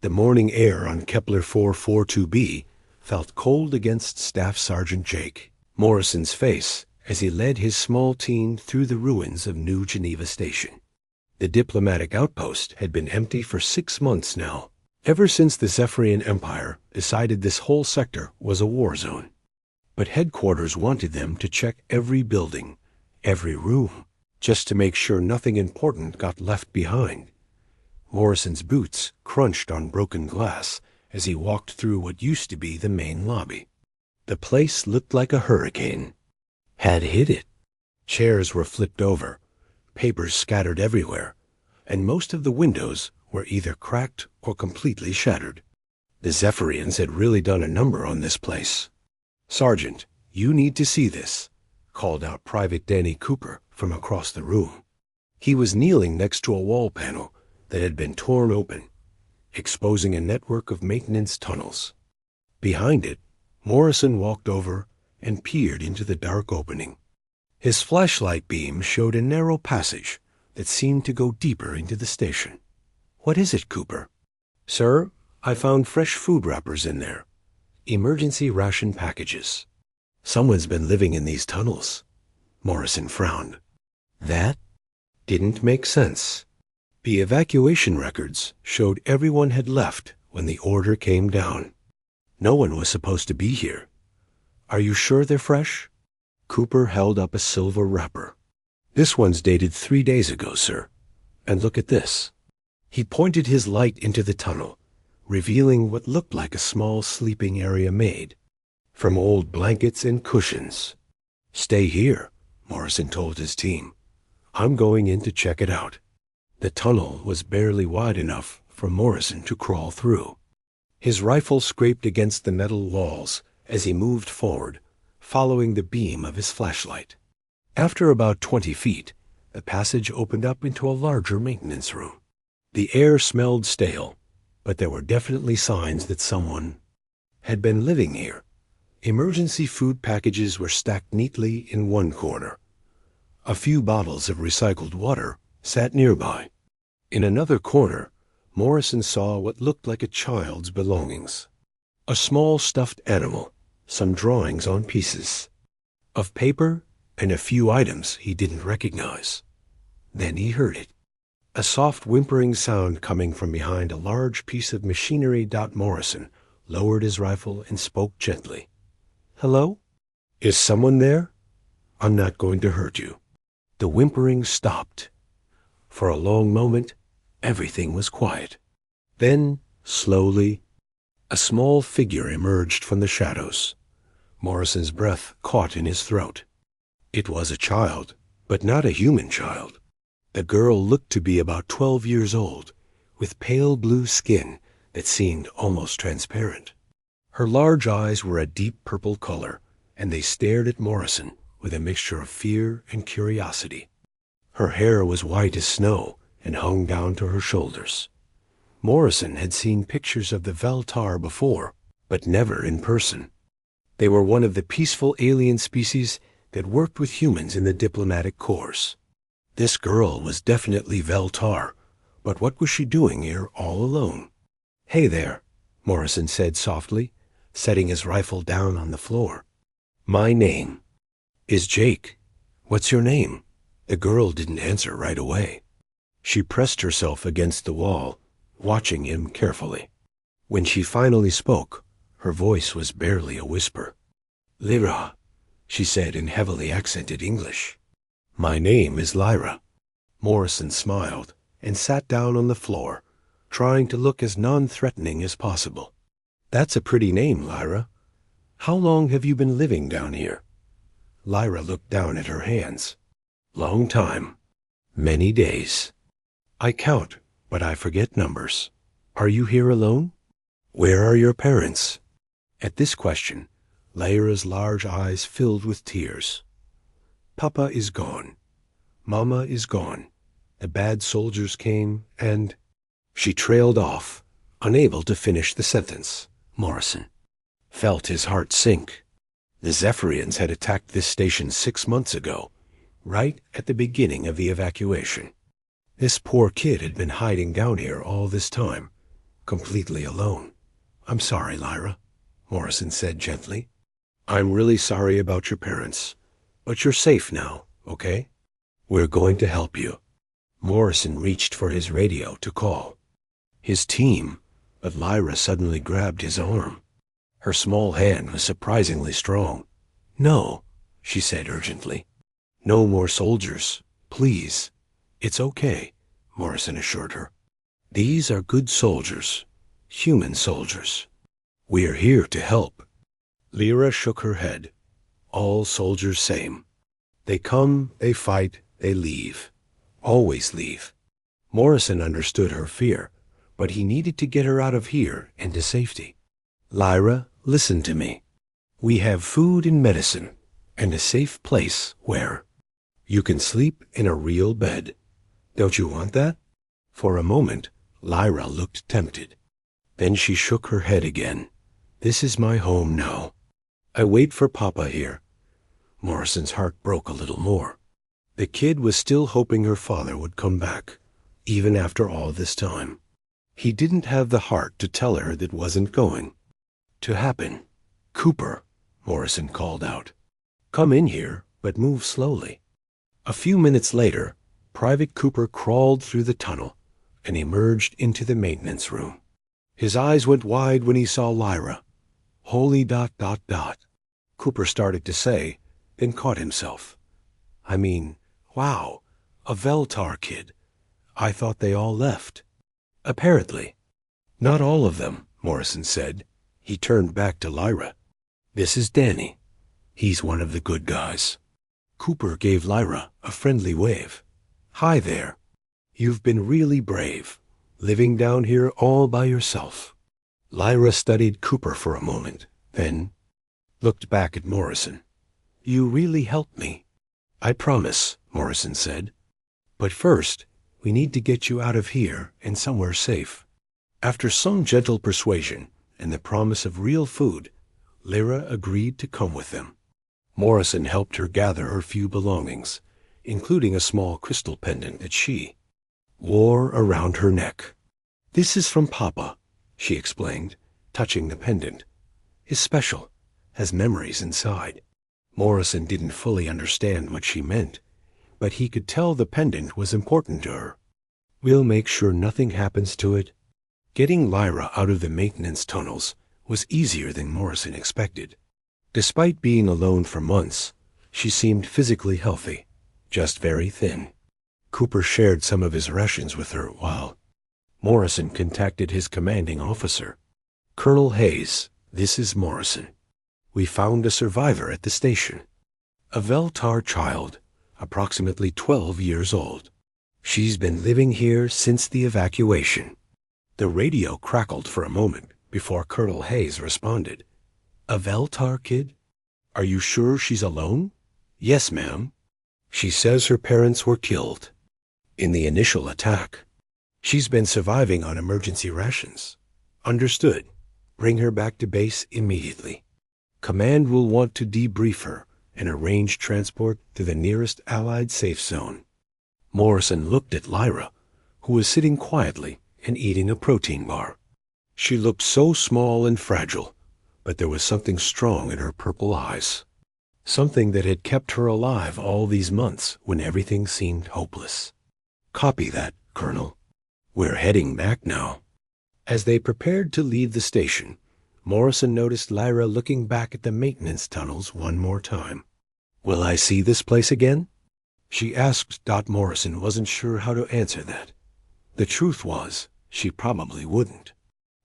The morning air on Kepler 442b felt cold against Staff Sergeant Jake Morrison's face as he led his small team through the ruins of New Geneva Station. The diplomatic outpost had been empty for 6 months now, ever since the Zephyrian Empire decided this whole sector was a war zone. But headquarters wanted them to check every building, every room, just to make sure nothing important got left behind. Morrison's boots crunched on broken glass as he walked through what used to be the main lobby. The place looked like a hurricane had hit it. Chairs were flipped over, papers scattered everywhere, and most of the windows were either cracked or completely shattered. The Zephyrians had really done a number on this place. "Sergeant, you need to see this," called out Private Danny Cooper from across the room. He was kneeling next to a wall panel that had been torn open, exposing a network of maintenance tunnels. Behind it, Morrison walked over and peered into the dark opening. His flashlight beam showed a narrow passage that seemed to go deeper into the station. "What is it, Cooper?" "Sir, I found fresh food wrappers in there. Emergency ration packages. Someone's been living in these tunnels." Morrison frowned. That didn't make sense. The evacuation records showed everyone had left when the order came down. No one was supposed to be here. "Are you sure they're fresh?" Cooper held up a silver wrapper. "This one's dated 3 days ago, sir. And look at this." He pointed his light into the tunnel, revealing what looked like a small sleeping area made from old blankets and cushions. "Stay here," Morrison told his team. "I'm going in to check it out." The tunnel was barely wide enough for Morrison to crawl through. His rifle scraped against the metal walls as he moved forward, following the beam of his flashlight. After about 20 feet, the passage opened up into a larger maintenance room. The air smelled stale, but there were definitely signs that someone had been living here. Emergency food packages were stacked neatly in one corner. A few bottles of recycled water sat nearby. In another corner, Morrison saw what looked like a child's belongings. A small stuffed animal, some drawings on pieces of paper, and a few items he didn't recognize. Then he heard it. A soft whimpering sound coming from behind a large piece of machinery. Morrison lowered his rifle and spoke gently. "Hello? Is someone there? I'm not going to hurt you." The whimpering stopped. For a long moment, everything was quiet. Then, slowly, a small figure emerged from the shadows. Morrison's breath caught in his throat. It was a child, but not a human child. The girl looked to be about 12 years old, with pale blue skin that seemed almost transparent. Her large eyes were a deep purple color, and they stared at Morrison with a mixture of fear and curiosity. Her hair was white as snow and hung down to her shoulders. Morrison had seen pictures of the Veltar before, but never in person. They were one of the peaceful alien species that worked with humans in the diplomatic corps. This girl was definitely Veltar, but what was she doing here all alone? "Hey there," Morrison said softly, setting his rifle down on the floor. "My name is Jake. What's your name?" The girl didn't answer right away. She pressed herself against the wall, watching him carefully. When she finally spoke, her voice was barely a whisper. "Lyra," she said in heavily accented English. "My name is Lyra." Morrison smiled and sat down on the floor, trying to look as non-threatening as possible. "That's a pretty name, Lyra. How long have you been living down here?" Lyra looked down at her hands. "Long time. Many days. I count, but I forget numbers. Are you here alone? Where are your parents?" At this question, Lyra's large eyes filled with tears. "Papa is gone. Mama is gone. The bad soldiers came and—" She trailed off, unable to finish the sentence. Morrison felt his heart sink. The Zephyrians had attacked this station 6 months ago, right at the beginning of the evacuation. This poor kid had been hiding down here all this time, completely alone. "I'm sorry, Lyra," Morrison said gently. "I'm really sorry about your parents. But you're safe now, okay? We're going to help you." Morrison reached for his radio to call his team, but Lyra suddenly grabbed his arm. Her small hand was surprisingly strong. "No," she said urgently. "No more soldiers, please." "It's okay," Morrison assured her. "These are good soldiers, human soldiers. We're here to help." Lyra shook her head. "All soldiers same. They come, they fight, they leave. Always leave." Morrison understood her fear, but he needed to get her out of here and to safety. "Lyra, listen to me. We have food and medicine, and a safe place where you can sleep in a real bed. Don't you want that?" For a moment, Lyra looked tempted. Then she shook her head again. "This is my home now. I wait for Papa here." Morrison's heart broke a little more. The kid was still hoping her father would come back, even after all this time. He didn't have the heart to tell her that wasn't going to happen. "Cooper," Morrison called out. "Come in here, but move slowly." A few minutes later, Private Cooper crawled through the tunnel and emerged into the maintenance room. His eyes went wide when he saw Lyra. "Holy ... Cooper started to say, then caught himself. "I mean, wow, a Veltar kid. I thought they all left." "Apparently. Not all of them," Morrison said. He turned back to Lyra. "This is Danny. He's one of the good guys." Cooper gave Lyra a friendly wave. "Hi there. You've been really brave, living down here all by yourself." Lyra studied Cooper for a moment, then looked back at Morrison. "You really helped me." "I promise," Morrison said. "But first, we need to get you out of here and somewhere safe." After some gentle persuasion and the promise of real food, Lyra agreed to come with them. Morrison helped her gather her few belongings, including a small crystal pendant that she wore around her neck. "This is from Papa," she explained, touching the pendant. "It's special, has memories inside." Morrison didn't fully understand what she meant, but he could tell the pendant was important to her. "We'll make sure nothing happens to it." Getting Lyra out of the maintenance tunnels was easier than Morrison expected. Despite being alone for months, she seemed physically healthy, just very thin. Cooper shared some of his rations with her while Morrison contacted his commanding officer. "Colonel Hayes, this is Morrison. We found a survivor at the station. A Veltar child, approximately 12 years old. She's been living here since the evacuation." The radio crackled for a moment before Colonel Hayes responded. "A Veltar kid? Are you sure she's alone?" "Yes, ma'am. She says her parents were killed in the initial attack. She's been surviving on emergency rations." "Understood. Bring her back to base immediately. Command will want to debrief her and arrange transport to the nearest Allied safe zone." Morrison looked at Lyra, who was sitting quietly and eating a protein bar. She looked so small and fragile, but there was something strong in her purple eyes. Something that had kept her alive all these months when everything seemed hopeless. "Copy that, Colonel. We're heading back now." As they prepared to leave the station, Morrison noticed Lyra looking back at the maintenance tunnels one more time. "Will I see this place again?" she asked. Morrison wasn't sure how to answer that. The truth was, she probably wouldn't.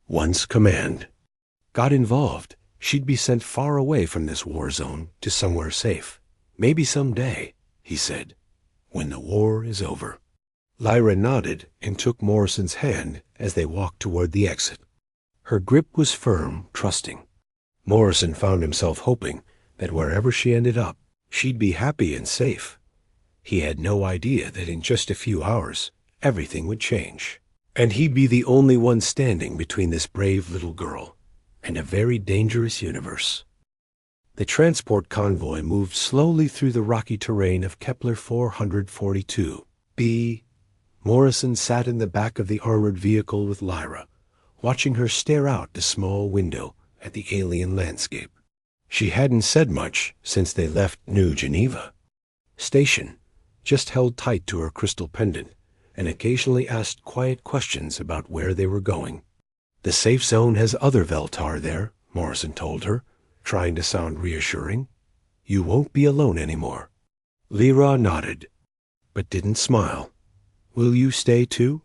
Once command got involved, she'd be sent far away from this war zone to somewhere safe. "Maybe someday," he said, "when the war is over." Lyra nodded and took Morrison's hand as they walked toward the exit. Her grip was firm, trusting. Morrison found himself hoping that wherever she ended up, she'd be happy and safe. He had no idea that in just a few hours, everything would change, and he'd be the only one standing between this brave little girl and a very dangerous universe. The transport convoy moved slowly through the rocky terrain of Kepler 442b. Morrison sat in the back of the armored vehicle with Lyra, watching her stare out the small window at the alien landscape. She hadn't said much since they left New Geneva. Station just held tight to her crystal pendant and occasionally asked quiet questions about where they were going. The safe zone has other Veltar there, Morrison told her, trying to sound reassuring. You won't be alone anymore. Lyra nodded, but didn't smile. Will you stay too?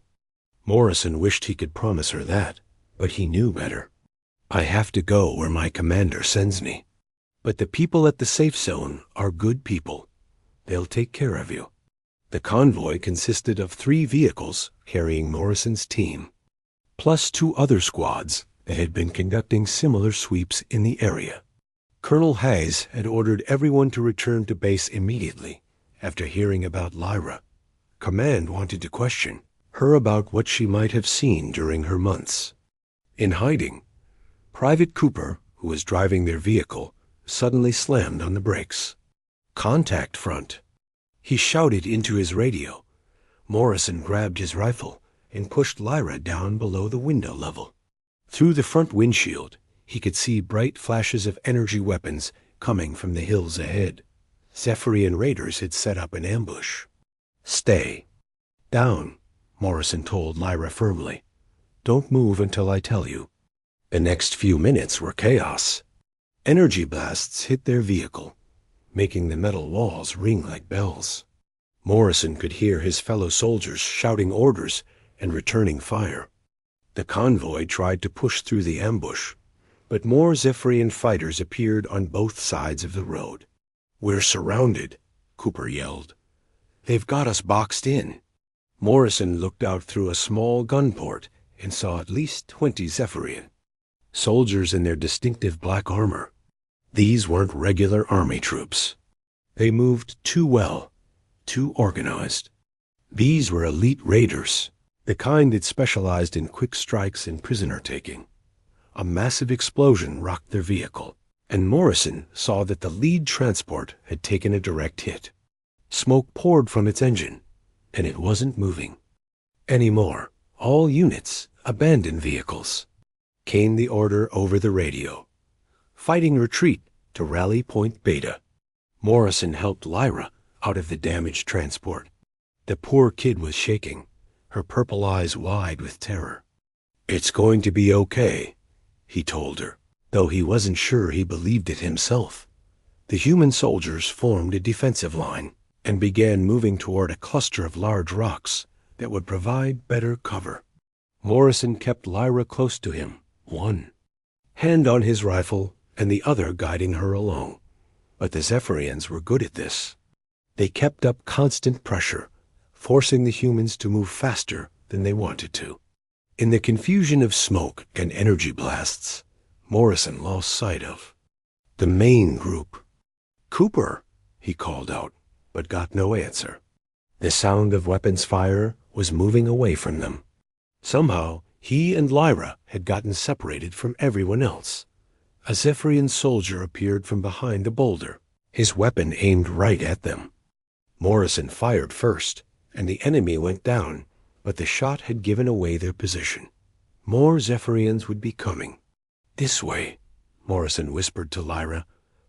Morrison wished he could promise her that, but he knew better. I have to go where my commander sends me. But the people at the safe zone are good people. They'll take care of you. The convoy consisted of 3 vehicles carrying Morrison's team, plus 2 other squads that had been conducting similar sweeps in the area. Colonel Hayes had ordered everyone to return to base immediately after hearing about Lyra. Command wanted to question her about what she might have seen during her months in hiding. Private Cooper, who was driving their vehicle, suddenly slammed on the brakes. Contact front. He shouted into his radio. Morrison grabbed his rifle and pushed Lyra down below the window level. Through the front windshield, he could see bright flashes of energy weapons coming from the hills ahead. Zephyrian raiders had set up an ambush. Stay. Down, Morrison told Lyra firmly. Don't move until I tell you. The next few minutes were chaos. Energy blasts hit their vehicle, making the metal walls ring like bells. Morrison could hear his fellow soldiers shouting orders and returning fire. The convoy tried to push through the ambush, but more Zephyrian fighters appeared on both sides of the road. We're surrounded, Cooper yelled. They've got us boxed in. Morrison looked out through a small gun port and saw at least 20 Zephyrian. Soldiers in their distinctive black armor. These weren't regular army troops. They moved too well, too organized. These were elite raiders, the kind that specialized in quick strikes and prisoner-taking. A massive explosion rocked their vehicle, and Morrison saw that the lead transport had taken a direct hit. Smoke poured from its engine, and it wasn't moving. Anymore, all units abandon vehicles. Came the order over the radio. Fighting retreat to Rally Point Beta. Morrison helped Lyra out of the damaged transport. The poor kid was shaking, her purple eyes wide with terror. It's going to be okay, he told her, though he wasn't sure he believed it himself. The human soldiers formed a defensive line and began moving toward a cluster of large rocks that would provide better cover. Morrison kept Lyra close to him, one hand on his rifle and the other guiding her along. But the Zephyrians were good at this. They kept up constant pressure, forcing the humans to move faster than they wanted to. In the confusion of smoke and energy blasts, Morrison lost sight of the main group. Cooper, he called out, but got no answer. The sound of weapons fire was moving away from them. Somehow, he and Lyra had gotten separated from everyone else. A Zephyrian soldier appeared from behind a boulder, his weapon aimed right at them. Morrison fired first, and the enemy went down, but the shot had given away their position. More Zephyrians would be coming. This way, Morrison whispered to Lyra,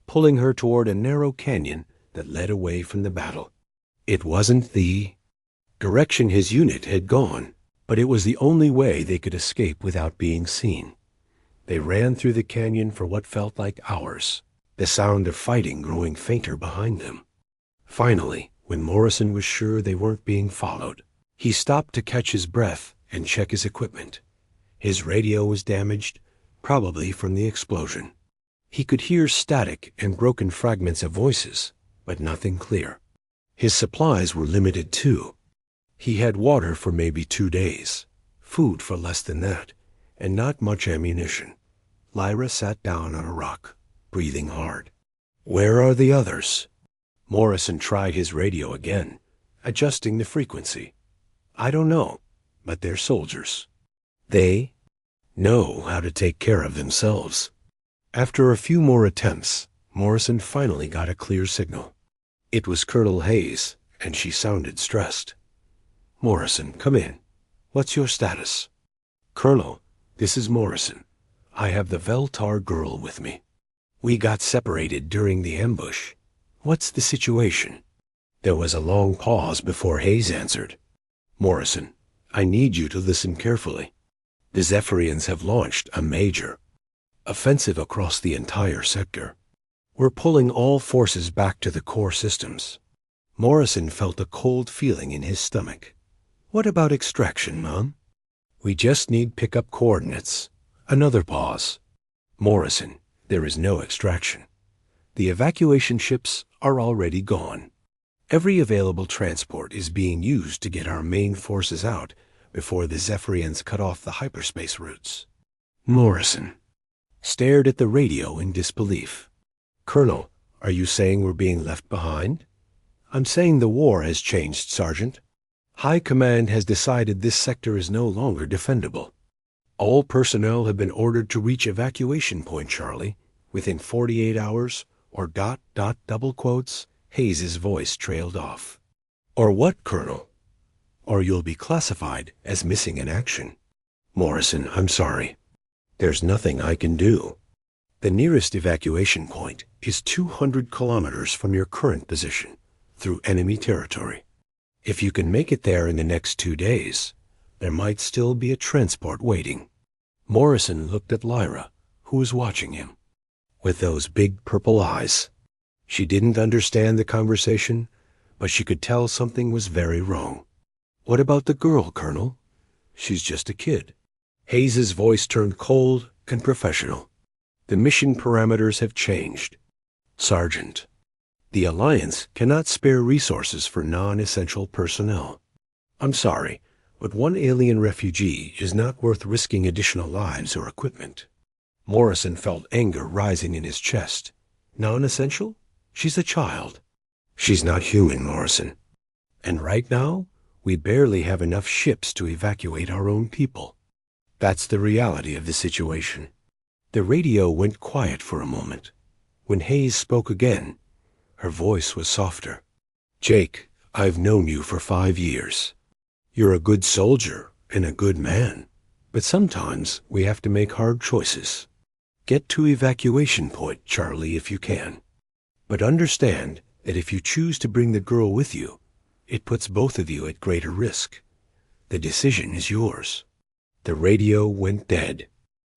pulling her toward a narrow canyon that led away from the battle. It wasn't the direction his unit had gone, but it was the only way they could escape without being seen. They ran through the canyon for what felt like hours, the sound of fighting growing fainter behind them. Finally, when Morrison was sure they weren't being followed, he stopped to catch his breath and check his equipment. His radio was damaged, probably from the explosion. He could hear static and broken fragments of voices, but nothing clear. His supplies were limited too. He had water for maybe 2 days, food for less than that, and not much ammunition. Lyra sat down on a rock, breathing hard. Where are the others? Morrison tried his radio again, adjusting the frequency. I don't know, but they're soldiers. They know how to take care of themselves. After a few more attempts, Morrison finally got a clear signal. It was Colonel Hayes, and she sounded stressed. Morrison, come in. What's your status? Colonel, This is Morrison. I have the Veltar girl with me. We got separated during the ambush. What's the situation?" There was a long pause before Hayes answered. "Morrison, I need you to listen carefully. The Zephyrians have launched a major offensive across the entire sector. We're pulling all forces back to the core systems." Morrison felt a cold feeling in his stomach. "What about extraction, Mom?" "We just need pickup coordinates." Another pause. "Morrison, there is no extraction. The evacuation ships are already gone. Every available transport is being used to get our main forces out before the Zephyrians cut off the hyperspace routes." Morrison stared at the radio in disbelief. "Colonel, are you saying we're being left behind?" "I'm saying the war has changed, Sergeant. High Command has decided this sector is no longer defendable. All personnel have been ordered to reach evacuation point, Charlie, within 48 hours, or ... double quotes, Hayes's voice trailed off. "Or what, Colonel?" "Or you'll be classified as missing in action." "Morrison, I'm sorry. There's nothing I can do. The nearest evacuation point is 200 kilometers from your current position, through enemy territory. If you can make it there in the next 2 days, there might still be a transport waiting." Morrison looked at Lyra, who was watching him, with those big purple eyes. She didn't understand the conversation, but she could tell something was very wrong. "What about the girl, Colonel? She's just a kid." Hayes's voice turned cold and professional. "The mission parameters have changed. Sergeant, the Alliance cannot spare resources for non-essential personnel. I'm sorry, but one alien refugee is not worth risking additional lives or equipment." Morrison felt anger rising in his chest. "Non-essential? She's a child." "She's not human, Morrison. And right now, we barely have enough ships to evacuate our own people. That's the reality of the situation." The radio went quiet for a moment. When Hayes spoke again, her voice was softer. "Jake, I've known you for 5 years. You're a good soldier and a good man, but sometimes we have to make hard choices. Get to evacuation point, Charlie, if you can. But understand that if you choose to bring the girl with you, it puts both of you at greater risk. The decision is yours." The radio went dead.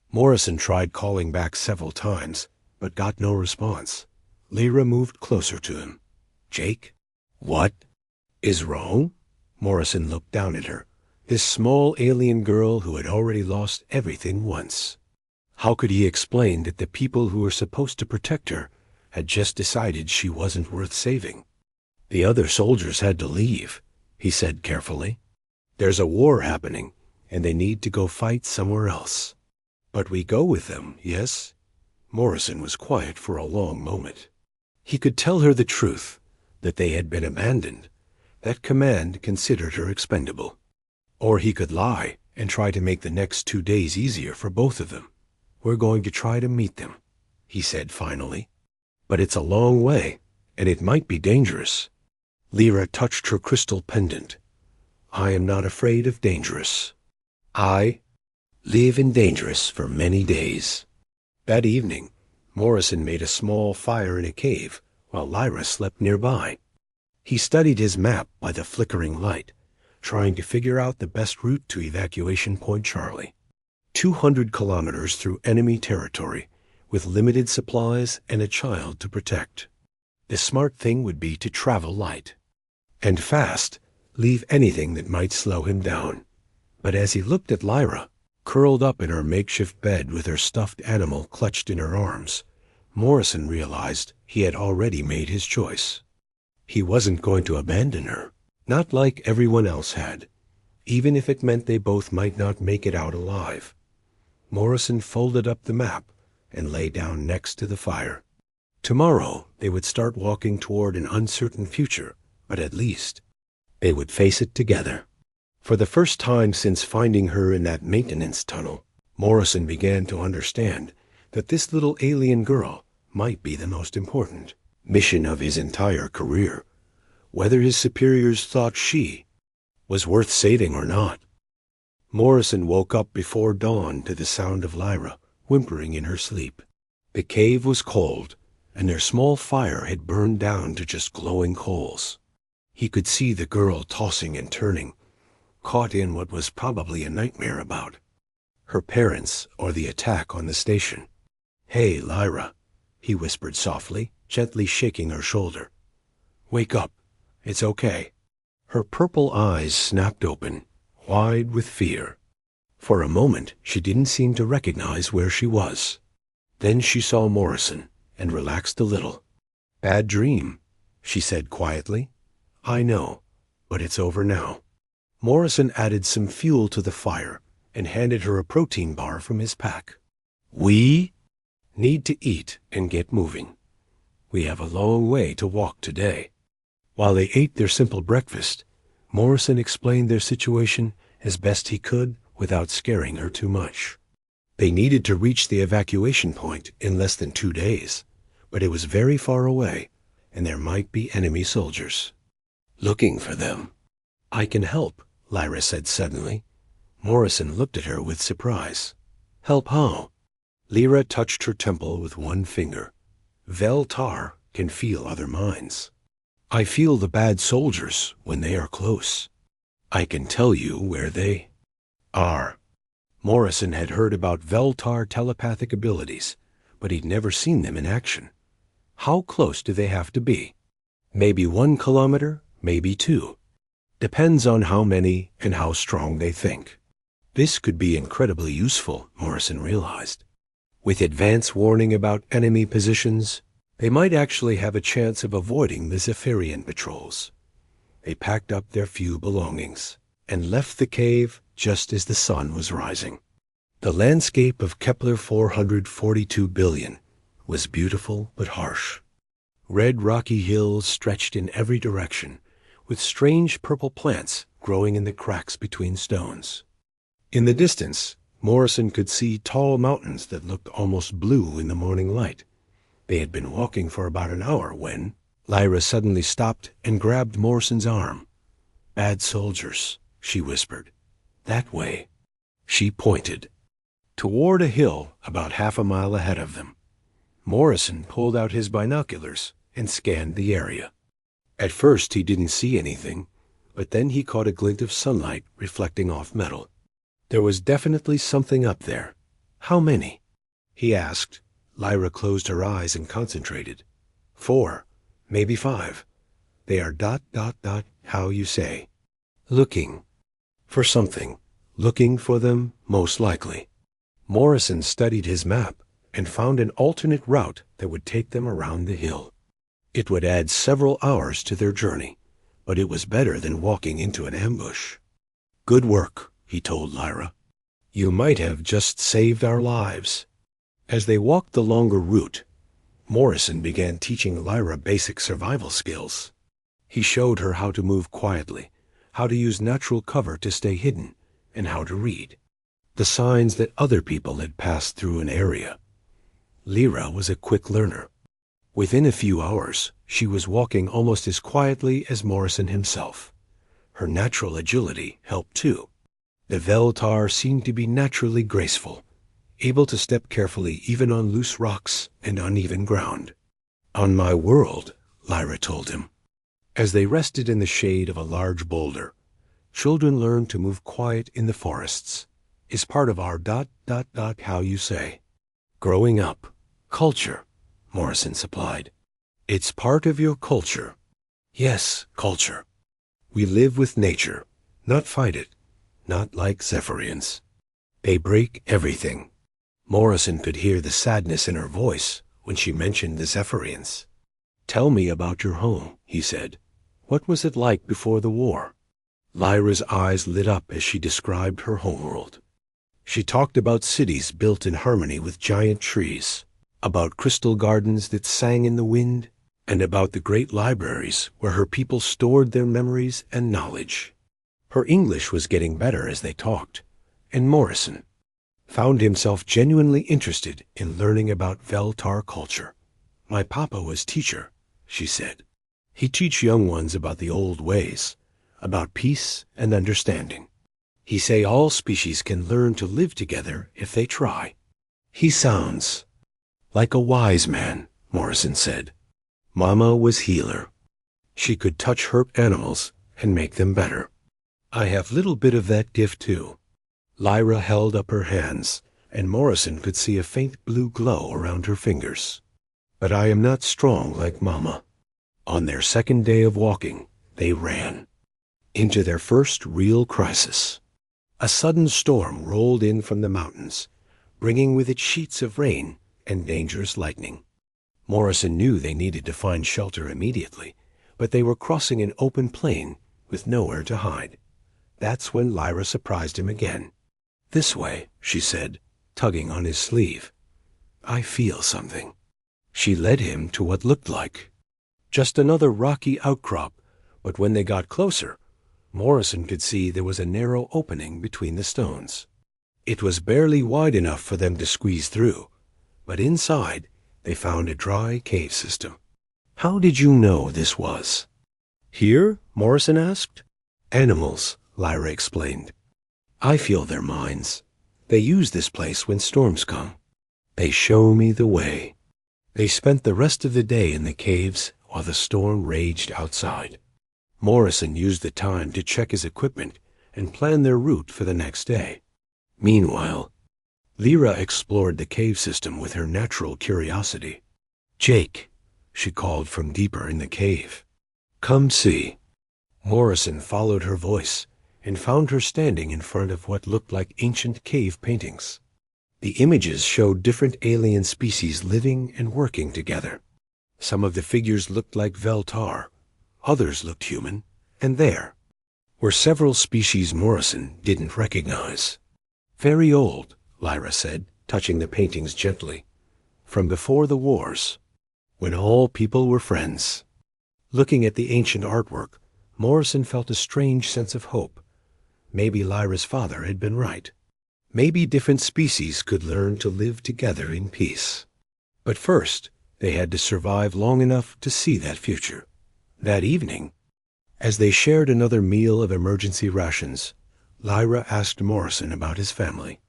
Morrison tried calling back several times, but got no response. Lyra moved closer to him. "Jake? What is wrong?" Morrison looked down at her, this small alien girl who had already lost everything once. How could he explain that the people who were supposed to protect her had just decided she wasn't worth saving? "The other soldiers had to leave," he said carefully. "There's a war happening, and they need to go fight somewhere else. But we go with them, yes?" Morrison was quiet for a long moment. He could tell her the truth, that they had been abandoned, that Command considered her expendable. Or he could lie and try to make the next 2 days easier for both of them. "We're going to try to meet them," he said finally. "But it's a long way, and it might be dangerous." Lyra touched her crystal pendant. "I am not afraid of dangerous. I live in dangerous for many days." That evening, Morrison made a small fire in a cave while Lyra slept nearby. He studied his map by the flickering light, trying to figure out the best route to evacuation point Charlie. 200 kilometers through enemy territory, with limited supplies and a child to protect. The smart thing would be to travel light. And fast, leave anything that might slow him down. But as he looked at Lyra, curled up in her makeshift bed with her stuffed animal clutched in her arms, Morrison realized he had already made his choice. He wasn't going to abandon her, not like everyone else had, even if it meant they both might not make it out alive. Morrison folded up the map and lay down next to the fire. Tomorrow they would start walking toward an uncertain future, but at least they would face it together. For the first time since finding her in that maintenance tunnel, Morrison began to understand that this little alien girl might be the most important mission of his entire career, whether his superiors thought she was worth saving or not. Morrison woke up before dawn to the sound of Lyra whimpering in her sleep. The cave was cold, and their small fire had burned down to just glowing coals. He could see the girl tossing and turning, caught in what was probably a nightmare about her parents or the attack on the station. "Hey, Lyra," he whispered softly, gently shaking her shoulder. "Wake up. It's okay." Her purple eyes snapped open, wide with fear. For a moment, she didn't seem to recognize where she was. Then she saw Morrison and relaxed a little. "Bad dream," she said quietly. "I know, but it's over now." Morrison added some fuel to the fire and handed her a protein bar from his pack. "We need to eat and get moving. We have a long way to walk today." While they ate their simple breakfast, Morrison explained their situation as best he could without scaring her too much. They needed to reach the evacuation point in less than 2 days, but it was very far away, and there might be enemy soldiers looking for them. "I can help," Lyra said suddenly. Morrison looked at her with surprise. "Help how?" Lyra touched her temple with one finger. "Vel-Tar can feel other minds. I feel the bad soldiers when they are close. I can tell you where they are." Morrison had heard about Vel-Tar telepathic abilities, but he'd never seen them in action. How close do they have to be? Maybe 1 kilometer, maybe 2. Depends on how many and how strong they think. This could be incredibly useful, Morrison realized. With advance warning about enemy positions, they might actually have a chance of avoiding the Zephyrian patrols. They packed up their few belongings and left the cave just as the sun was rising. The landscape of Kepler 442 billion was beautiful but harsh. Red rocky hills stretched in every direction, with strange purple plants growing in the cracks between stones. In the distance, Morrison could see tall mountains that looked almost blue in the morning light. They had been walking for about an hour when Lyra suddenly stopped and grabbed Morrison's arm. "Bad soldiers," she whispered. "That way." She pointed toward a hill about half a mile ahead of them. Morrison pulled out his binoculars and scanned the area. At first he didn't see anything, but then he caught a glint of sunlight reflecting off metal. There was definitely something up there. "How many?" he asked. Lyra closed her eyes and concentrated. 4, maybe 5. They are ... how you say. Looking for something. Looking for them, most likely. Morrison studied his map and found an alternate route that would take them around the hill. It would add several hours to their journey, but it was better than walking into an ambush. "Good work," he told Lyra. "You might have just saved our lives." As they walked the longer route, Morrison began teaching Lyra basic survival skills. He showed her how to move quietly, how to use natural cover to stay hidden, and how to read the signs that other people had passed through an area. Lyra was a quick learner. Within a few hours, she was walking almost as quietly as Morrison himself. Her natural agility helped too. The Vel-Tar seemed to be naturally graceful, able to step carefully even on loose rocks and uneven ground. "On my world," Lyra told him. As they rested in the shade of a large boulder, children learned to move quiet in the forests. Is part of our ... how you say. Growing up. Culture, Morrison supplied. "It's part of your culture." "Yes, culture. We live with nature, not fight it, not like Zephyrians. They break everything." Morrison could hear the sadness in her voice when she mentioned the Zephyrians. "Tell me about your home," he said. "What was it like before the war?" Lyra's eyes lit up as she described her homeworld. She talked about cities built in harmony with giant trees, about crystal gardens that sang in the wind, and about the great libraries where her people stored their memories and knowledge. Her English was getting better as they talked, and Morrison found himself genuinely interested in learning about Vel-Tar culture. "My papa was teacher," she said. "He teach young ones about the old ways, about peace and understanding. He say all species can learn to live together if they try. He sounds like a wise man, Morrison said. Mama was healer. She could touch hurt animals and make them better. I have little bit of that gift too. Lyra held up her hands, and Morrison could see a faint blue glow around her fingers. But I am not strong like Mama. On their second day of walking, they ran into their first real crisis. A sudden storm rolled in from the mountains, bringing with it sheets of rain and dangerous lightning. Morrison knew they needed to find shelter immediately, but they were crossing an open plain with nowhere to hide. That's when Lyra surprised him again. "This way," she said, tugging on his sleeve. "I feel something." She led him to what looked like just another rocky outcrop, but when they got closer, Morrison could see there was a narrow opening between the stones. It was barely wide enough for them to squeeze through, but inside they found a dry cave system. "How did you know this was?" "Here?" Morrison asked. "Animals," Lyra explained. "I feel their minds. They use this place when storms come. They show me the way." They spent the rest of the day in the caves while the storm raged outside. Morrison used the time to check his equipment and plan their route for the next day. Meanwhile, Lyra explored the cave system with her natural curiosity. "Jake," she called from deeper in the cave. "Come see." Morrison followed her voice and found her standing in front of what looked like ancient cave paintings. The images showed different alien species living and working together. Some of the figures looked like Veltar, others looked human, and there were several species Morrison didn't recognize. "Very old," Lyra said, touching the paintings gently. "From before the wars, when all people were friends." Looking at the ancient artwork, Morrison felt a strange sense of hope. Maybe Lyra's father had been right. Maybe different species could learn to live together in peace. But first, they had to survive long enough to see that future. That evening, as they shared another meal of emergency rations, Lyra asked Morrison about his family.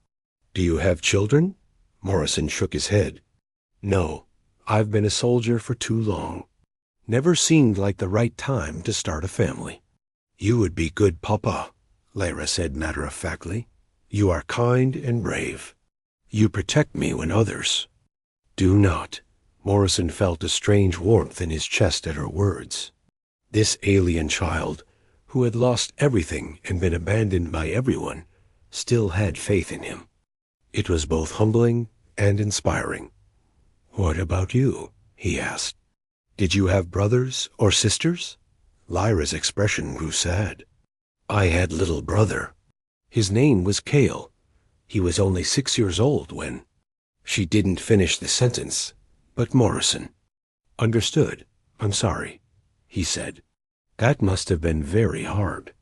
"Do you have children?" Morrison shook his head. "No, I've been a soldier for too long. Never seemed like the right time to start a family." "You would be good papa," Lyra said matter-of-factly. "You are kind and brave. You protect me when others do not." Morrison felt a strange warmth in his chest at her words. This alien child, who had lost everything and been abandoned by everyone, still had faith in him. It was both humbling and inspiring. "What about you?" he asked. "Did you have brothers or sisters?" Lyra's expression grew sad. "I had little brother. His name was Kale. He was only 6 years old when—" She didn't finish the sentence, but Morrison understood. "I'm sorry," he said. "That must have been very hard.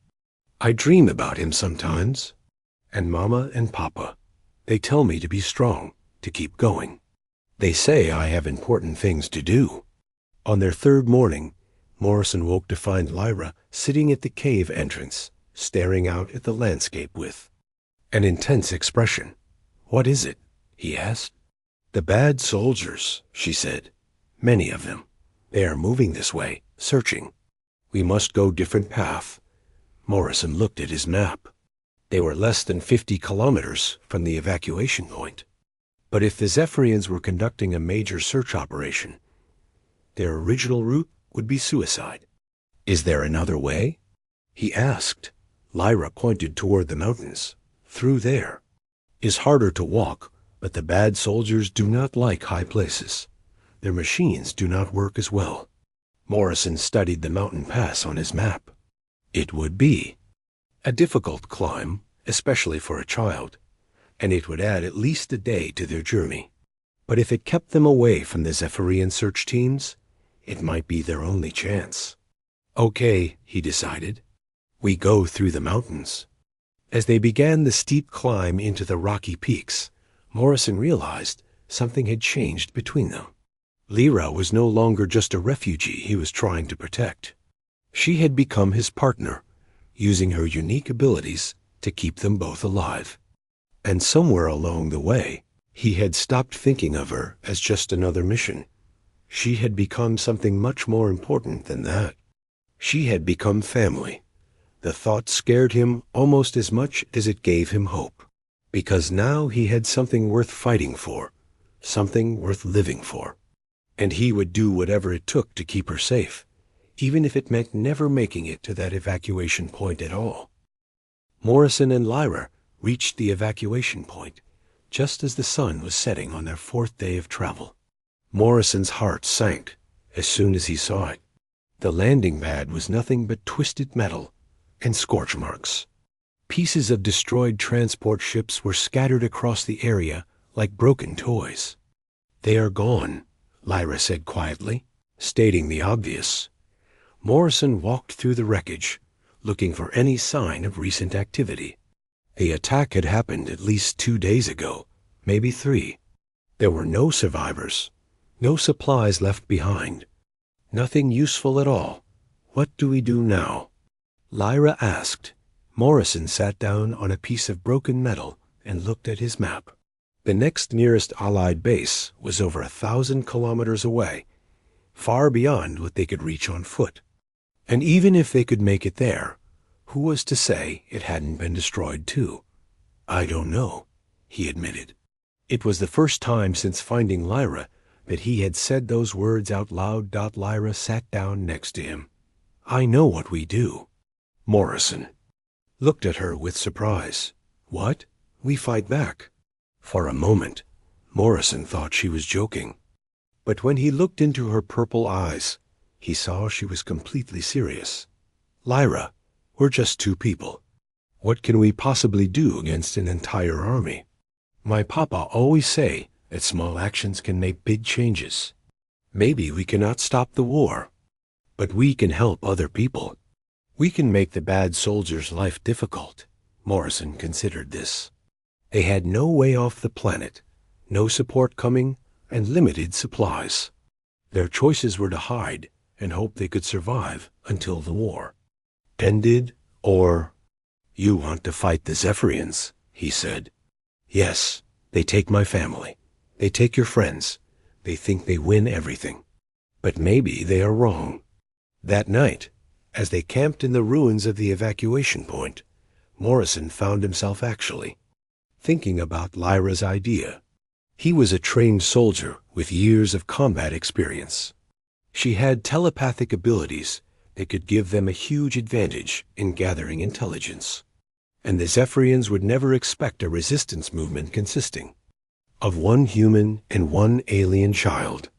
I dream about him sometimes. And Mama and Papa, they tell me to be strong, to keep going. They say I have important things to do." On their third morning, Morrison woke to find Lyra sitting at the cave entrance, staring out at the landscape with an intense expression. "What is it?" he asked. "The bad soldiers," she said. "Many of them. They are moving this way, searching. We must go different path." Morrison looked at his map. They were less than 50 kilometers from the evacuation point. But if the Zephyrians were conducting a major search operation, their original route would be suicide. "Is there another way?" he asked. Lyra pointed toward the mountains. "Through there. It's harder to walk, but the bad soldiers do not like high places. Their machines do not work as well." Morrison studied the mountain pass on his map. It would be a difficult climb, especially for a child, and it would add at least a day to their journey. But if it kept them away from the Zephyrian search teams, it might be their only chance. "Okay," he decided. "We go through the mountains." As they began the steep climb into the rocky peaks, Morrison realized something had changed between them. Lyra was no longer just a refugee he was trying to protect. She had become his partner, using her unique abilities to keep them both alive. And somewhere along the way, he had stopped thinking of her as just another mission. She had become something much more important than that. She had become family. The thought scared him almost as much as it gave him hope, because now he had something worth fighting for, something worth living for. And he would do whatever it took to keep her safe, even if it meant never making it to that evacuation point at all. Morrison and Lyra reached the evacuation point just as the sun was setting on their fourth day of travel. Morrison's heart sank as soon as he saw it. The landing pad was nothing but twisted metal and scorch marks. Pieces of destroyed transport ships were scattered across the area like broken toys. "They are gone," Lyra said quietly, stating the obvious. Morrison walked through the wreckage, looking for any sign of recent activity. The attack had happened at least 2 days ago, maybe 3. There were no survivors, no supplies left behind, nothing useful at all. "What do we do now?" Lyra asked. Morrison sat down on a piece of broken metal and looked at his map. The next nearest Allied base was over 1,000 kilometers away, far beyond what they could reach on foot. And even if they could make it there, who was to say it hadn't been destroyed too? "I don't know," he admitted. It was the first time since finding Lyra that he had said those words out loud. Lyra sat down next to him. "I know what we do." Morrison looked at her with surprise. "What? We fight back?" For a moment, Morrison thought she was joking. But when he looked into her purple eyes, he saw she was completely serious. "Lyra, we're just 2 people. What can we possibly do against an entire army? My papa always say that small actions can make big changes. Maybe we cannot stop the war, but we can help other people. We can make the bad soldiers' life difficult." Morrison considered this. They had no way off the planet, no support coming, and limited supplies. Their choices were to hide and hope they could survive until the war ended, or... "You want to fight the Zephyrians," he said. "Yes, they take my family. They take your friends. They think they win everything. But maybe they are wrong." That night, as they camped in the ruins of the evacuation point, Morrison found himself actually thinking about Lyra's idea. He was a trained soldier with years of combat experience. She had telepathic abilities that could give them a huge advantage in gathering intelligence. And the Zephyrians would never expect a resistance movement consisting of 1 human and 1 alien child.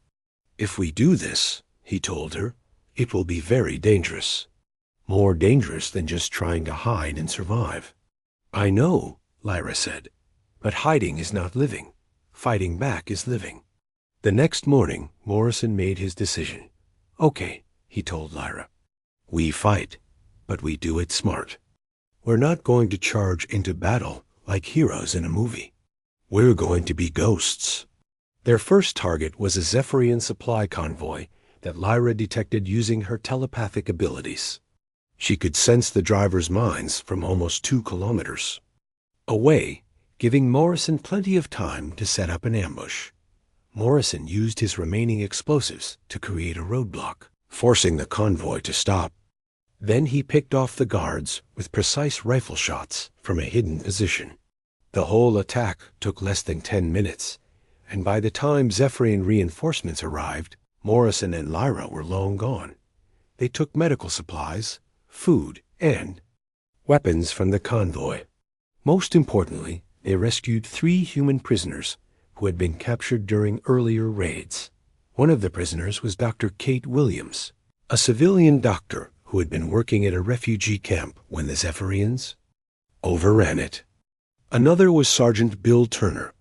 "If we do this," he told her, "it will be very dangerous. More dangerous than just trying to hide and survive." "I know," Lyra said, "but hiding is not living. Fighting back is living." The next morning, Morrison made his decision. "Okay," he told Lyra. "We fight, but we do it smart. We're not going to charge into battle like heroes in a movie. We're going to be ghosts." Their first target was a Zephyrian supply convoy that Lyra detected using her telepathic abilities. She could sense the driver's minds from almost 2 kilometers away, giving Morrison plenty of time to set up an ambush. Morrison used his remaining explosives to create a roadblock, forcing the convoy to stop. Then he picked off the guards with precise rifle shots from a hidden position. The whole attack took less than 10 minutes, and by the time Zephyrian reinforcements arrived, Morrison and Lyra were long gone. They took medical supplies, food, and weapons from the convoy. Most importantly, they rescued 3 human prisoners who had been captured during earlier raids. One of the prisoners was Dr. Kate Williams, a civilian doctor who had been working at a refugee camp when the Zephyrians overran it. Another was Sergeant Bill Turner,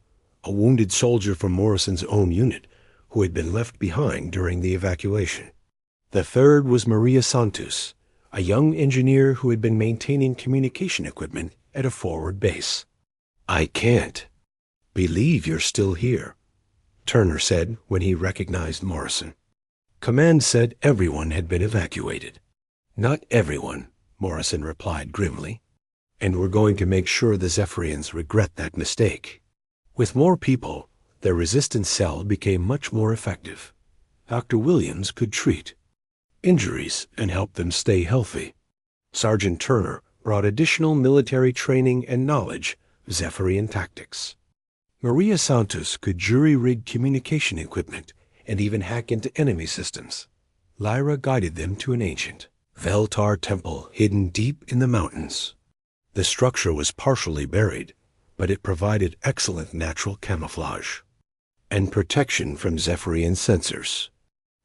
a wounded soldier from Morrison's own unit who had been left behind during the evacuation. The third was Maria Santos, a young engineer who had been maintaining communication equipment at a forward base. "I can't believe you're still here," Turner said when he recognized Morrison. "Command said everyone had been evacuated." "Not everyone," Morrison replied grimly. And we're going to make sure the Zephyrians regret that mistake. With more people, their resistance cell became much more effective. Dr. Williams could treat injuries and help them stay healthy. Sergeant Turner brought additional military training and knowledge of Zephyrian tactics. Maria Santos could jury-rig communication equipment and even hack into enemy systems. Lyra guided them to an ancient Veltar temple hidden deep in the mountains. The structure was partially buried, but it provided excellent natural camouflage and protection from Zephyrian sensors.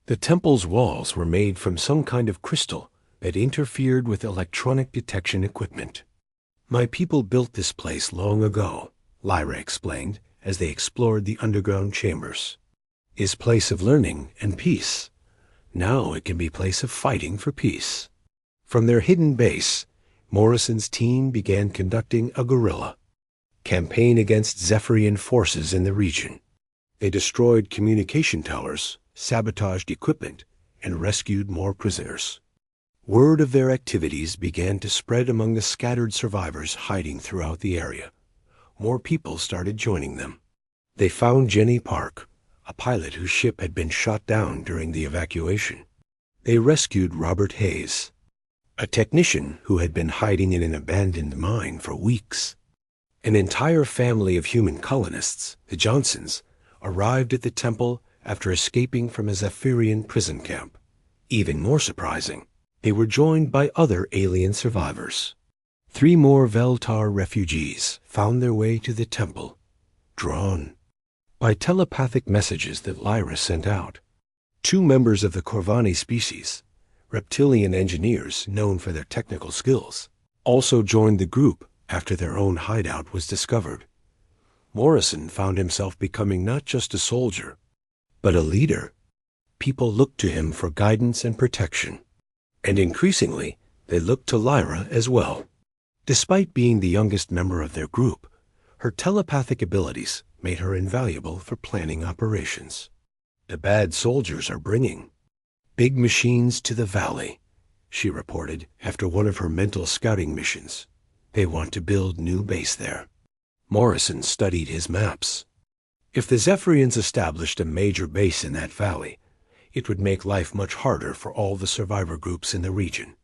The temple's walls were made from some kind of crystal that interfered with electronic detection equipment. My people built this place long ago, Lyra explained as they explored the underground chambers. Is place of learning and peace. Now it can be place of fighting for peace. From their hidden base, Morrison's team began conducting a guerrilla campaign against Zephyrian forces in the region. They destroyed communication towers, sabotaged equipment, and rescued more prisoners. Word of their activities began to spread among the scattered survivors hiding throughout the area. More people started joining them. They found Jenny Park, a pilot whose ship had been shot down during the evacuation. They rescued Robert Hayes, a technician who had been hiding in an abandoned mine for weeks. An entire family of human colonists, the Johnsons, arrived at the temple after escaping from a Zephyrian prison camp. Even more surprising, they were joined by other alien survivors. 3 more Veltar refugees found their way to the temple, drawn by telepathic messages that Lyra sent out. 2 members of the Corvani species, reptilian engineers known for their technical skills, also joined the group after their own hideout was discovered. Morrison found himself becoming not just a soldier, but a leader. People looked to him for guidance and protection, and increasingly they looked to Lyra as well. Despite being the youngest member of their group, her telepathic abilities made her invaluable for planning operations. The bad soldiers are bringing big machines to the valley, she reported after one of her mental scouting missions. They want to build new base there. Morrison studied his maps. If the Zephyrians established a major base in that valley, it would make life much harder for all the survivor groups in the region.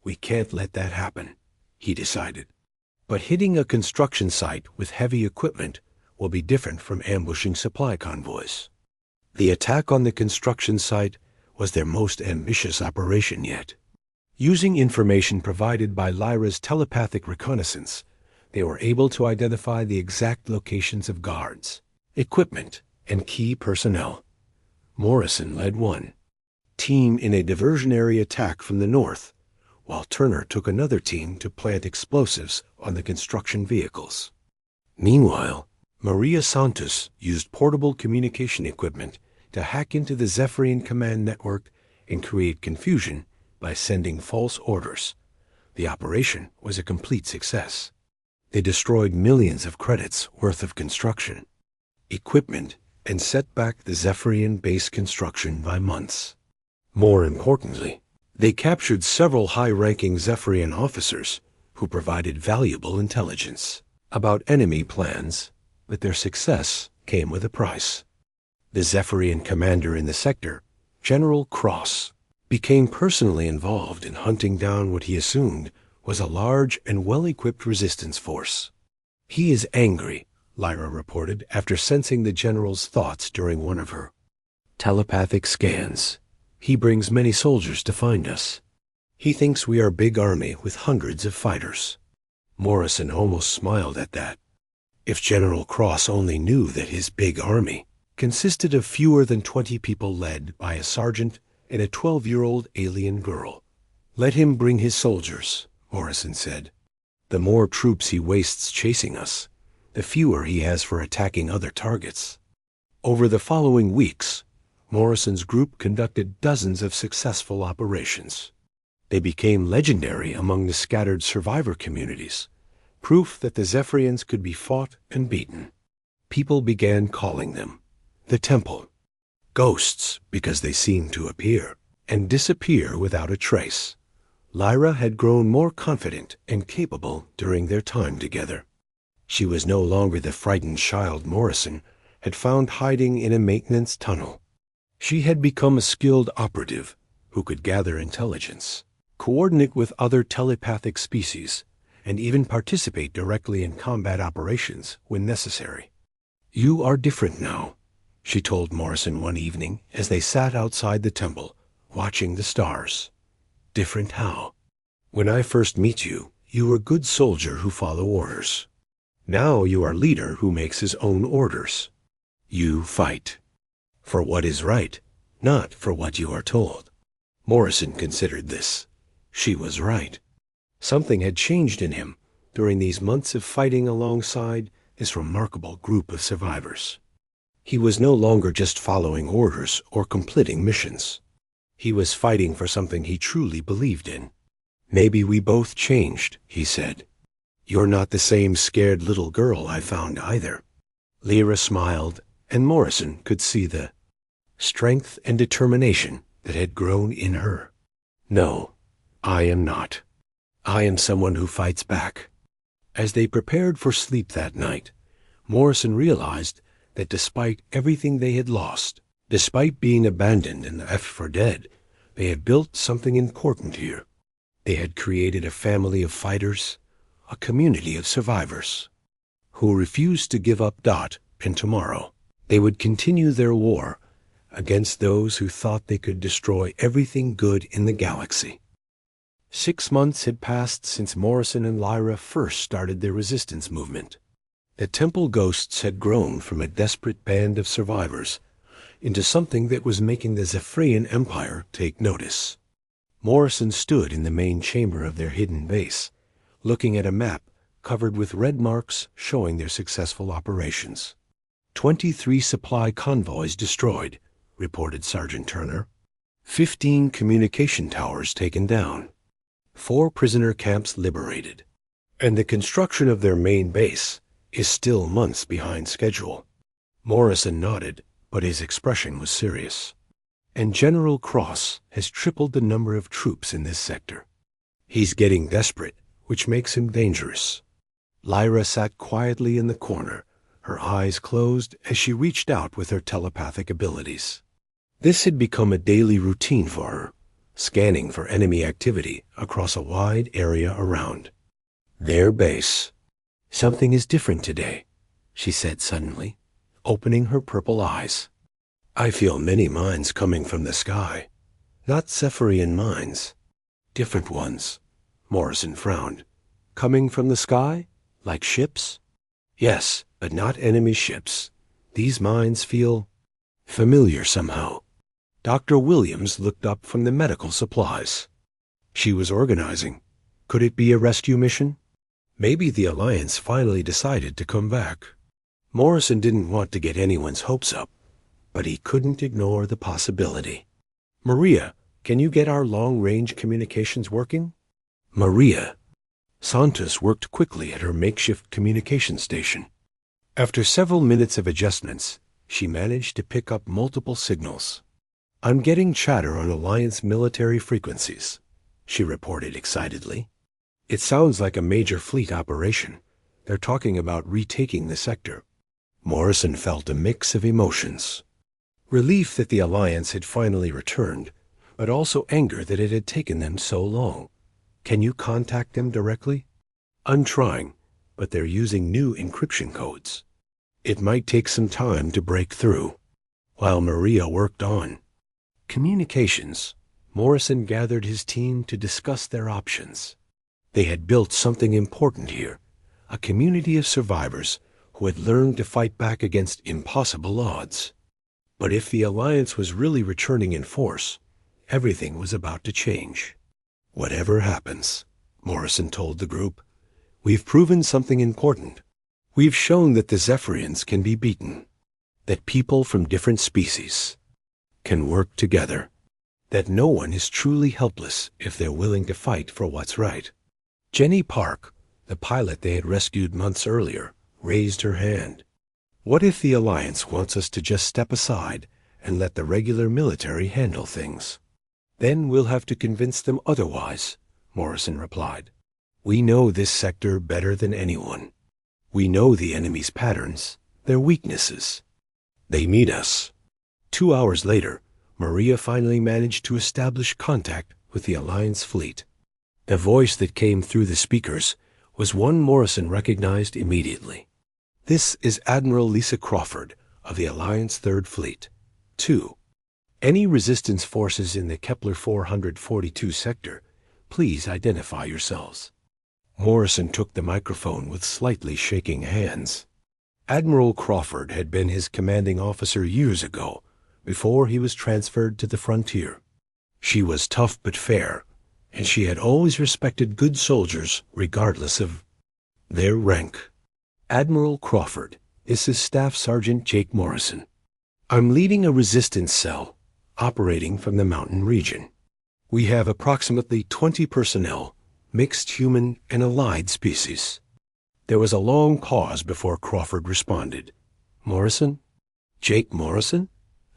We can't let that happen, he decided. But hitting a construction site with heavy equipment will be different from ambushing supply convoys. The attack on the construction site was their most ambitious operation yet. Using information provided by Lyra's telepathic reconnaissance, they were able to identify the exact locations of guards, equipment, and key personnel. Morrison led one team in a diversionary attack from the north, while Turner took another team to plant explosives on the construction vehicles. Meanwhile, Maria Santos used portable communication equipment to hack into the Zephyrian command network and create confusion by sending false orders. The operation was a complete success. They destroyed millions of credits worth of construction, equipment, and set back the Zephyrian base construction by months. More importantly, they captured several high-ranking Zephyrian officers who provided valuable intelligence about enemy plans, but their success came with a price. The Zephyrian commander in the sector, General Cross, became personally involved in hunting down what he assumed was a large and well-equipped resistance force. He is angry, Lyra reported after sensing the general's thoughts during one of her telepathic scans. He brings many soldiers to find us. He thinks we are a big army with hundreds of fighters. Morrison almost smiled at that. If General Cross only knew that his big army consisted of fewer than 20 people led by a sergeant and a 12-year-old alien girl. Let him bring his soldiers, Morrison said. The more troops he wastes chasing us, the fewer he has for attacking other targets. Over the following weeks, Morrison's group conducted dozens of successful operations. They became legendary among the scattered survivor communities, proof that the Zephyrians could be fought and beaten. People began calling them the Temple, ghosts because they seemed to appear and disappear without a trace, Lyra had grown more confident and capable during their time together. She was no longer the frightened child Morrison had found hiding in a maintenance tunnel. She had become a skilled operative who could gather intelligence, coordinate with other telepathic species, and even participate directly in combat operations when necessary. "You are different now," she told Morrison one evening as they sat outside the temple, watching the stars. "Different how? When I first meet you, you were a good soldier who followed orders. Now you are a leader who makes his own orders. You fight for what is right, not for what you are told." Morrison considered this. She was right. Something had changed in him during these months of fighting alongside this remarkable group of survivors. He was no longer just following orders or completing missions. He was fighting for something he truly believed in. "Maybe we both changed," he said. "You're not the same scared little girl I found either." Lyra smiled, and Morrison could see the strength and determination that had grown in her. "No, I am not. I am someone who fights back." As they prepared for sleep that night, Morrison realized that despite everything they had lost, despite being abandoned and left for dead, they had built something important here. They had created a family of fighters, a community of survivors, who refused to give up Dot, and tomorrow they would continue their war against those who thought they could destroy everything good in the galaxy. 6 months had passed since Morrison and Lyra first started their resistance movement. The temple ghosts had grown from a desperate band of survivors into something that was making the Zephyrian Empire take notice. Morrison stood in the main chamber of their hidden base, looking at a map covered with red marks showing their successful operations. 23 supply convoys destroyed, reported Sergeant Turner. 15 communication towers taken down. 4 prisoner camps liberated. And the construction of their main base is still months behind schedule. Morrison nodded, but his expression was serious. And General Cross has tripled the number of troops in this sector. He's getting desperate, which makes him dangerous. Lyra sat quietly in the corner, her eyes closed as she reached out with her telepathic abilities. This had become a daily routine for her, scanning for enemy activity across a wide area around their base. "Something is different today," she said suddenly, opening her purple eyes. "I feel many minds coming from the sky. Not Zephyrian minds. Different ones." Morrison frowned. "Coming from the sky? Like ships?" "Yes, but not enemy ships. These minds feel familiar somehow." Dr. Williams looked up from the medical supplies. She was organizing. Could it be a rescue mission? Maybe the Alliance finally decided to come back. Morrison didn't want to get anyone's hopes up, but he couldn't ignore the possibility. "Maria, can you get our long-range communications working?" "Maria." Santos worked quickly at her makeshift communication station. After several minutes of adjustments, she managed to pick up multiple signals. "I'm getting chatter on Alliance military frequencies," she reported excitedly. "It sounds like a major fleet operation. They're talking about retaking the sector." Morrison felt a mix of emotions. Relief that the Alliance had finally returned, but also anger that it had taken them so long. "Can you contact them directly?" "I'm trying, but they're using new encryption codes. It might take some time to break through." While Maria worked on communications, Morrison gathered his team to discuss their options. They had built something important here, a community of survivors who had learned to fight back against impossible odds. But if the Alliance was really returning in force, everything was about to change. "Whatever happens," Morrison told the group, "we've proven something important. We've shown that the Zephyrians can be beaten, that people from different species can work together, that no one is truly helpless if they're willing to fight for what's right." Jenny Park, the pilot they had rescued months earlier, raised her hand. "What if the Alliance wants us to just step aside and let the regular military handle things? Then we'll have to convince them otherwise, Morrison replied. "We know this sector better than anyone. We know the enemy's patterns, their weaknesses. They meet us." 2 hours later, Maria finally managed to establish contact with the Alliance fleet. The voice that came through the speakers was one Morrison recognized immediately. "This is Admiral Lisa Crawford of the Alliance Third Fleet. 2. Any resistance forces in the Kepler 442 sector, please identify yourselves." Morrison took the microphone with slightly shaking hands. Admiral Crawford had been his commanding officer years ago, before he was transferred to the frontier. She was tough but fair, and she had always respected good soldiers regardless of their rank. "Admiral Crawford, this is Staff Sergeant Jake Morrison. I'm leading a resistance cell operating from the mountain region. We have approximately 20 personnel, mixed human and allied species." There was a long pause before Crawford responded. "Morrison? Jake Morrison?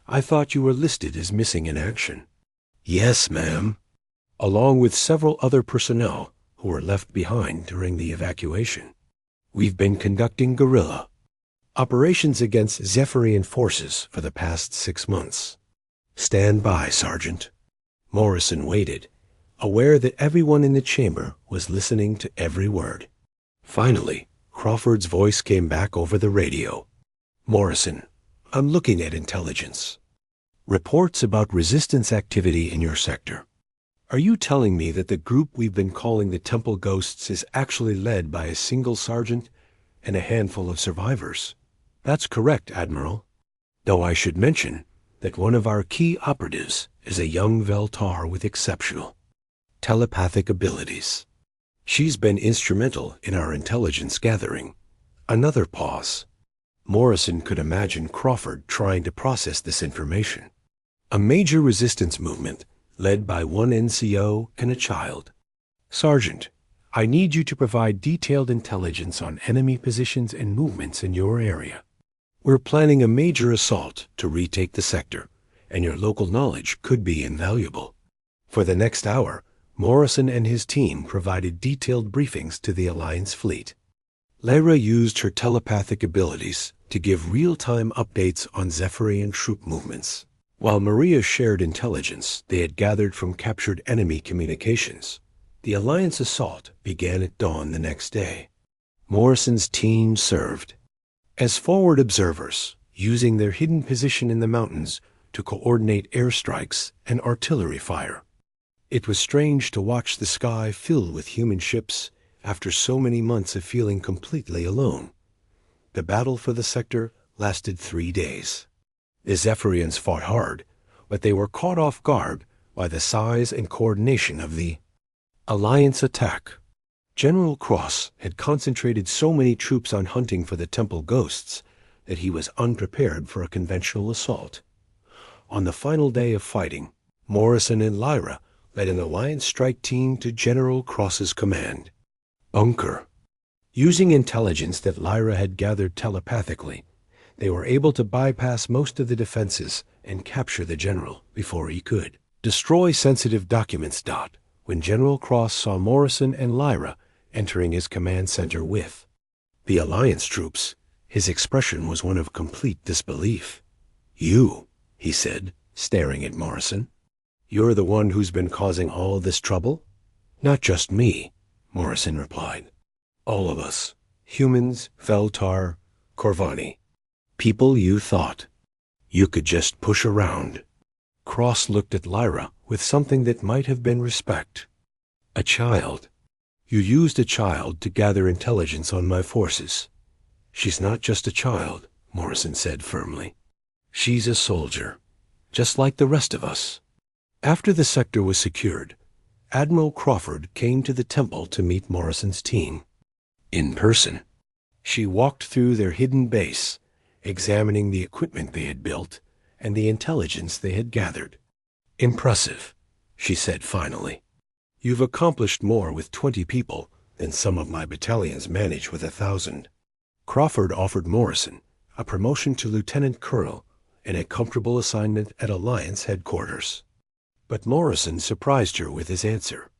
I thought you were listed as missing in action." "Yes, ma'am," along with several other personnel who were left behind during the evacuation. "We've been conducting guerrilla operations against Zephyrian forces for the past 6 months. Stand by, Sergeant." Morrison waited, aware that everyone in the chamber was listening to every word. Finally, Crawford's voice came back over the radio. "Morrison, I'm looking at intelligence. Reports about resistance activity in your sector. Are you telling me that the group we've been calling the Temple Ghosts is actually led by a single sergeant and a handful of survivors?" "That's correct, Admiral. Though I should mention that one of our key operatives is a young Veltar with exceptional telepathic abilities. She's been instrumental in our intelligence gathering." Another pause. Morrison could imagine Crawford trying to process this information. "A major resistance movement led by one NCO and a child. Sergeant, I need you to provide detailed intelligence on enemy positions and movements in your area. We're planning a major assault to retake the sector, and your local knowledge could be invaluable." For the next hour, Morrison and his team provided detailed briefings to the Alliance fleet. Lyra used her telepathic abilities to give real-time updates on Zephyrian troop movements, while Maria shared intelligence they had gathered from captured enemy communications. The Alliance assault began at dawn the next day. Morrison's team served as forward observers, using their hidden position in the mountains to coordinate airstrikes and artillery fire. It was strange to watch the sky fill with human ships after so many months of feeling completely alone. The battle for the sector lasted 3 days. The Zephyrians fought hard, but they were caught off guard by the size and coordination of the Alliance attack. General Cross had concentrated so many troops on hunting for the Temple Ghosts that he was unprepared for a conventional assault. On the final day of fighting, Morrison and Lyra led an Alliance strike team to General Cross's command. Bunker. Using intelligence that Lyra had gathered telepathically, they were able to bypass most of the defenses and capture the general before he could destroy sensitive documents. When General Cross saw Morrison and Lyra entering his command center with the Alliance troops, his expression was one of complete disbelief. "You," he said, staring at Morrison. "You're the one who's been causing all this trouble?" "Not just me," Morrison replied. "All of us. Humans, Veltar, Corvani. People you thought you could just push around." Cross looked at Lyra with something that might have been respect. "A child. You used a child to gather intelligence on my forces." "She's not just a child," Morrison said firmly. "She's a soldier, just like the rest of us." After the sector was secured, Admiral Crawford came to the temple to meet Morrison's team. In person, she walked through their hidden base, examining the equipment they had built and the intelligence they had gathered. "Impressive," she said finally. "You've accomplished more with 20 people than some of my battalions manage with 1,000. Crawford offered Morrison a promotion to lieutenant colonel and a comfortable assignment at Alliance headquarters. But Morrison surprised her with his answer.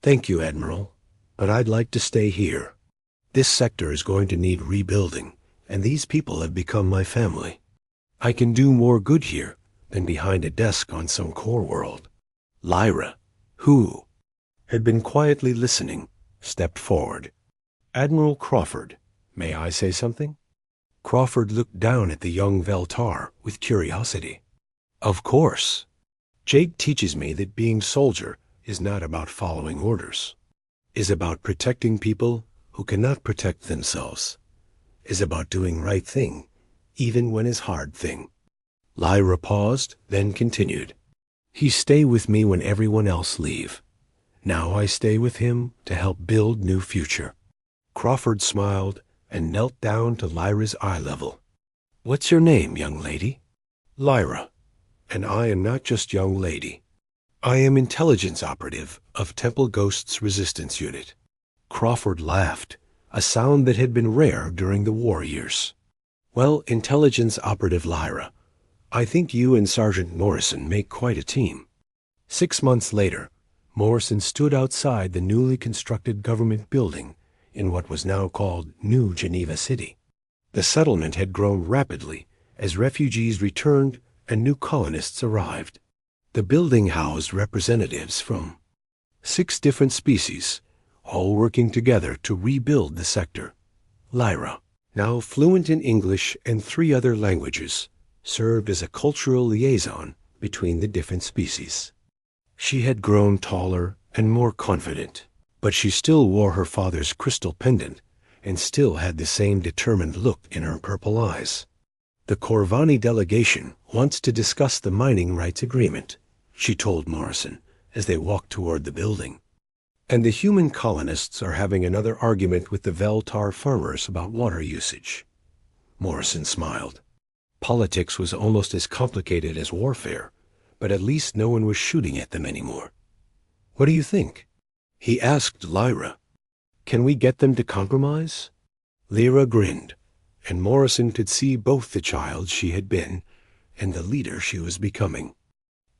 Thank you, Admiral, but I'd like to stay here. This sector is going to need rebuilding, and these people have become my family. I can do more good here than behind a desk on some core world. Lyra, who had been quietly listening, stepped forward. Admiral Crawford, may I say something? Crawford looked down at the young Veltar with curiosity. Of course. Jake teaches me that being soldier is not about following orders, is about protecting people who cannot protect themselves, is about doing right thing, even when it's hard thing. Lyra paused, then continued. He stay with me when everyone else leave. Now I stay with him to help build new future. Crawford smiled and knelt down to Lyra's eye level. What's your name, young lady? Lyra. And I am not just young lady. I am intelligence operative of Temple Ghost's resistance unit. Crawford laughed, a sound that had been rare during the war years. Well, intelligence operative Lyra, I think you and Sergeant Morrison make quite a team. 6 months later, Morrison stood outside the newly constructed government building in what was now called New Geneva City. The settlement had grown rapidly as refugees returned and new colonists arrived. The building housed representatives from 6 different species, all working together to rebuild the sector. Lyra, now fluent in English and 3 other languages, served as a cultural liaison between the different species. She had grown taller and more confident, but she still wore her father's crystal pendant and still had the same determined look in her purple eyes. The Corvani delegation wants to discuss the mining rights agreement, she told Morrison as they walked toward the building. And the human colonists are having another argument with the Veltar farmers about water usage. Morrison smiled. Politics was almost as complicated as warfare, but at least no one was shooting at them anymore. What do you think? He asked Lyra. Can we get them to compromise? Lyra grinned, and Morrison could see both the child she had been and the leader she was becoming.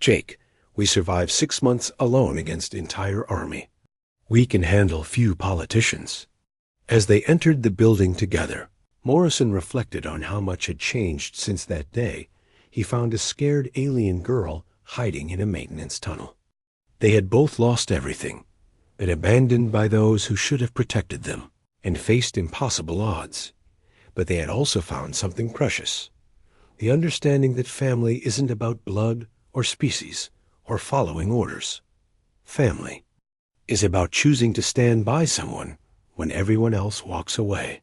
Jake, we survived 6 months alone against entire army. We can handle few politicians. As they entered the building together, Morrison reflected on how much had changed since that day. He found a scared alien girl hiding in a maintenance tunnel. They had both lost everything, been abandoned by those who should have protected them, and faced impossible odds. But they had also found something precious, the understanding that family isn't about blood or species or following orders. Family is about choosing to stand by someone when everyone else walks away.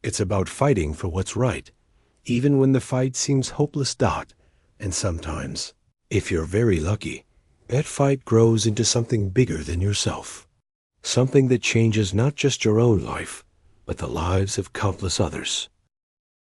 It's about fighting for what's right, even when the fight seems hopeless. And sometimes, if you're very lucky, that fight grows into something bigger than yourself. Something that changes not just your own life, but the lives of countless others.